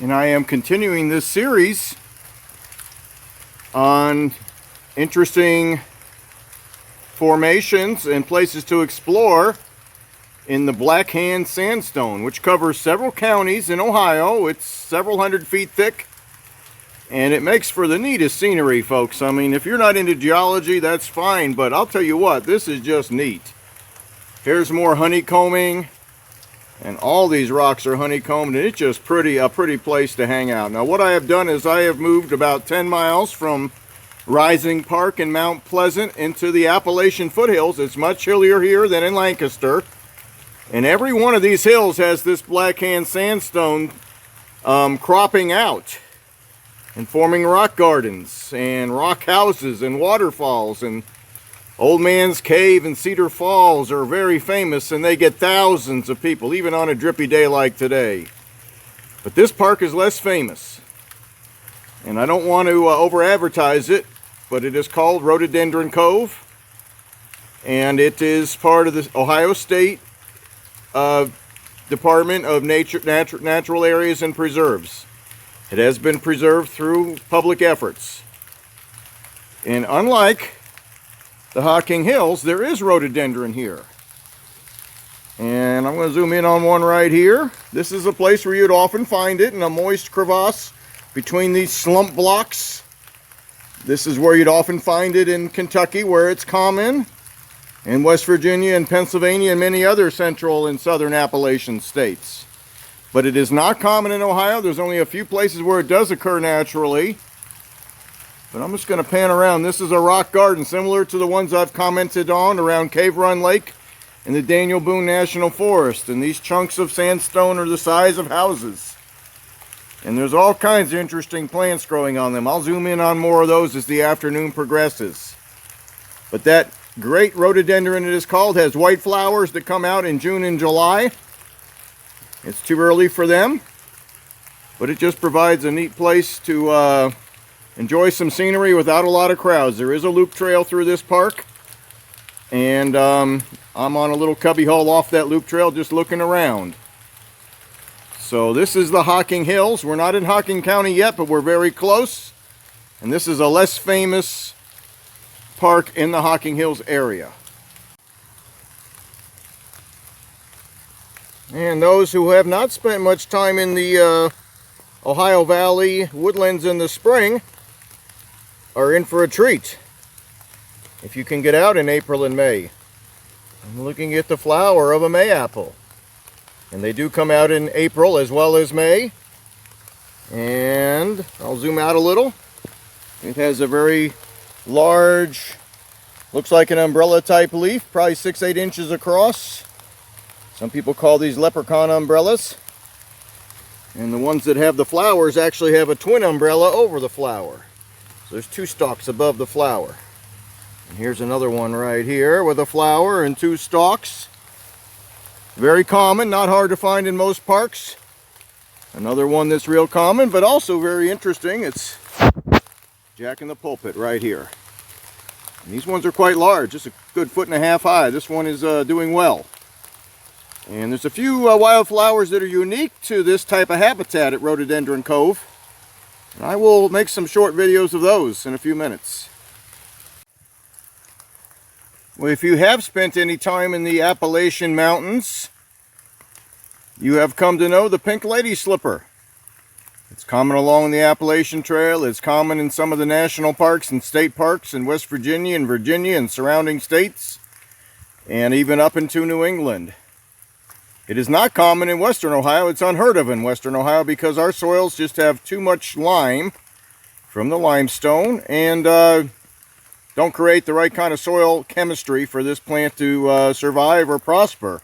And I am continuing this series on interesting formations and places to explore in the Blackhand Sandstone, which covers several counties in Ohio. It's several hundred feet thick, and it makes for the neatest scenery, folks. I mean, if you're not into geology, that's fine, but I'll tell you what, this is just neat. Here's more honeycombing, and all these rocks are honeycombed, and it's just a pretty place to hang out. Now, what I have done is I have moved about 10 miles from Rising Park in Mount Pleasant into the Appalachian foothills. It's much hillier here than in Lancaster. And every one of these hills has this Blackhand Sandstone cropping out and forming rock gardens and rock houses and waterfalls. And Old Man's Cave and Cedar Falls are very famous, and they get thousands of people, even on a drippy day like today. But this park is less famous. And I don't want to over-advertise it, but it is called Rhododenderon Cove. And it is part of the Ohio State Department of Natural Areas and Preserves. It has been preserved through public efforts. And unlike the Hocking Hills, there is rhododendron here. And I'm going to zoom in on one right here. This is a place where you'd often find it in a moist crevasse between these slump blocks. This is where you'd often find it in Kentucky, where it's common, in West Virginia and Pennsylvania and many other central and southern Appalachian states. But it is not common in Ohio. There's only a few places where it does occur naturally. But I'm just going to pan around. This is a rock garden similar to the ones I've commented on around Cave Run Lake and the Daniel Boone National Forest. And these chunks of sandstone are the size of houses. And there's all kinds of interesting plants growing on them. I'll zoom in on more of those as the afternoon progresses. But that great rhododendron, it is called, has white flowers that come out in June and July. It's too early for them, but it just provides a neat place to enjoy some scenery without a lot of crowds. There is a loop trail through this park, and I'm on a little cubby hole off that loop trail just looking around. So this is the Hocking Hills. We're not in Hocking County yet, but we're very close. And this is a less famous park in the Hocking Hills area. And those who have not spent much time in the Ohio Valley woodlands in the spring are in for a treat if you can get out in April and May. I'm looking at the flower of a mayapple, and they do come out in April as well as May. And I'll zoom out a little. It has a very large, looks like an umbrella type leaf, probably 6-8 inches across. Some people call these leprechaun umbrellas. And the ones that have the flowers actually have a twin umbrella over the flower. So there's 2 stalks above the flower. And here's another one right here with a flower and 2 stalks. Very common, not hard to find in most parks. Another one that's real common, but also very interesting. It's Jack in the Pulpit right here. And these ones are quite large, just a good 1.5 feet high. This one is doing well. And there's a few wildflowers that are unique to this type of habitat at Rhododenderon Cove. And I will make some short videos of those in a few minutes. Well, if you have spent any time in the Appalachian Mountains, you have come to know the pink lady slipper. It's common along the Appalachian Trail. It's common in some of the national parks and state parks in West Virginia and surrounding states, and even up into New England. It is not common in Western Ohio. It's unheard of in Western Ohio because our soils just have too much lime from the limestone and don't create the right kind of soil chemistry for this plant to survive or prosper.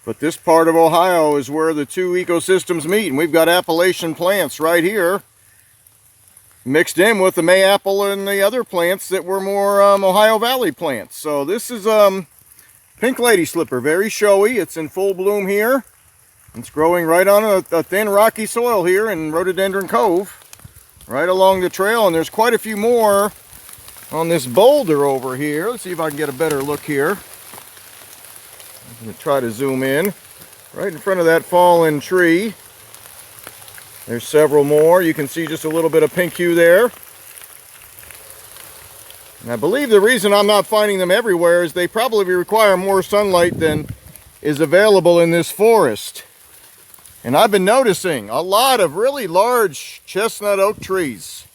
But this part of Ohio is where the 2 ecosystems meet, and we've got Appalachian plants right here mixed in with the mayapple and the other plants that were more Ohio Valley plants. So this is pink lady slipper, very showy. It's in full bloom here. It's growing right on a thin rocky soil here in Rhododenderon Cove, right along the trail, and there's quite a few more on this boulder over here. Let's see if I can get a better look here. I'm going to try to zoom in. Right in front of that fallen tree There's several more. You can see just a little bit of pink hue there. And I believe the reason I'm not finding them everywhere is they probably require more sunlight than is available in this forest. And I've been noticing a lot of really large chestnut oak trees.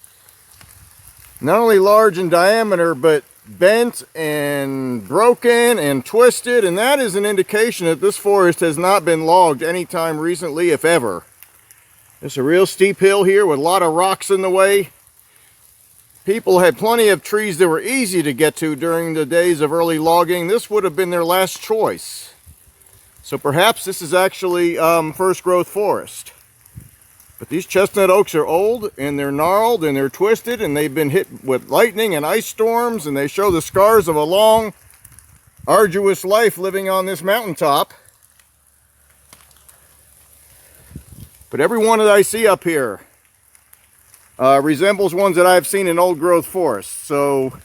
Not only large in diameter, but bent and broken and twisted. And that is an indication that this forest has not been logged anytime recently, if ever. It's a real steep hill here with a lot of rocks in the way. People had plenty of trees that were easy to get to during the days of early logging. This would have been their last choice. So perhaps this is actually first growth forest. But these chestnut oaks are old, and they're gnarled, and they're twisted, and they've been hit with lightning and ice storms, and they show the scars of a long, arduous life living on this mountaintop. But every one that I see up here resembles ones that I've seen in old growth forests. So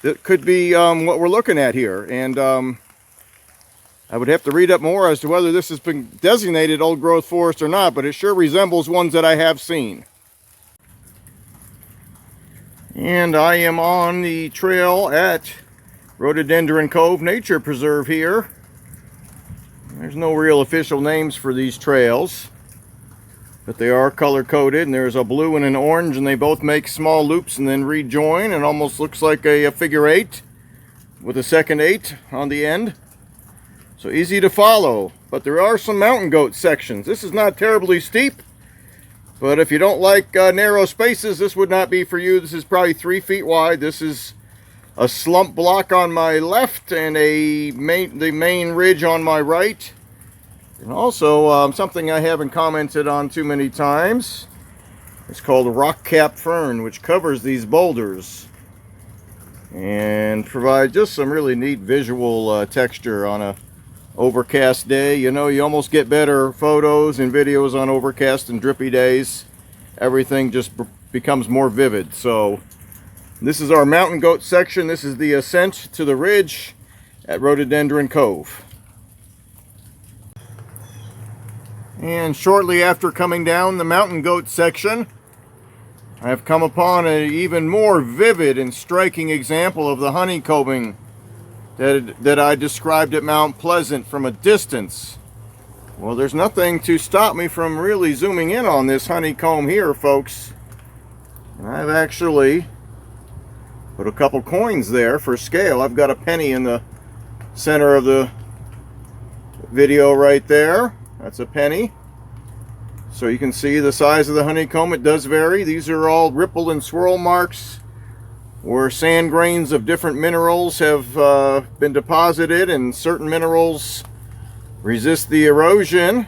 that could be what we're looking at here. And I would have to read up more as to whether this has been designated old growth forest or not, but it sure resembles ones that I have seen. And I am on the trail at Rhododenderon Cove Nature Preserve here. There's no real official names for these trails, but they are color-coded, and there's a blue and an orange, and they both make small loops and then rejoin, and almost looks like a figure eight with a second eight on the end. So easy to follow, but there are some mountain goat sections. This is not terribly steep, but if you don't like narrow spaces, this would not be for you. This is probably 3 feet wide. This is a slump block on my left and the main ridge on my right. And also something I haven't commented on too many times. It's called a rock cap fern, which covers these boulders and provides just some really neat visual texture on a overcast day. You know, you almost get better photos and videos on overcast and drippy days. Everything just becomes more vivid. So this is our mountain goat section. This is the ascent to the ridge at Rhododenderon Cove. And shortly after coming down the mountain goat section, I have come upon an even more vivid and striking example of the honeycombing that I described at Mount Pleasant from a distance. Well, there's nothing to stop me from really zooming in on this honeycomb here, folks. And I've actually put a couple coins there for scale. I've got a penny in the center of the video right there. That's a penny. So you can see the size of the honeycomb. It does vary. These are all ripple and swirl marks where sand grains of different minerals have been deposited, and certain minerals resist the erosion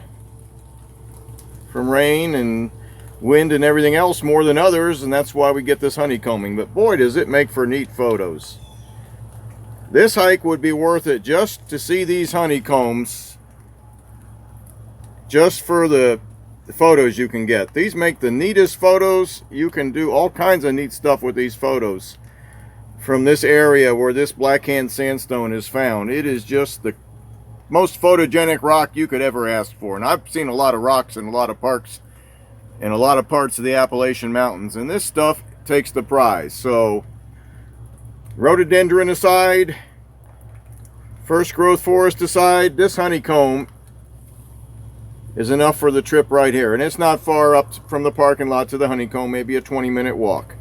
from rain and wind and everything else more than others, and that's why we get this honeycombing. But boy, does it make for neat photos. This hike would be worth it just to see these honeycombs, just for the photos you can get. These make the neatest photos. You can do all kinds of neat stuff with these photos from this area where this blackhand sandstone is found. It is just the most photogenic rock you could ever ask for. And I've seen a lot of rocks in a lot of parks in a lot of parts of the Appalachian Mountains, and this stuff takes the prize. So rhododendron aside, first growth forest aside, this honeycomb is enough for the trip right here. And it's not far up from the parking lot to the honeycomb, maybe a 20-minute walk.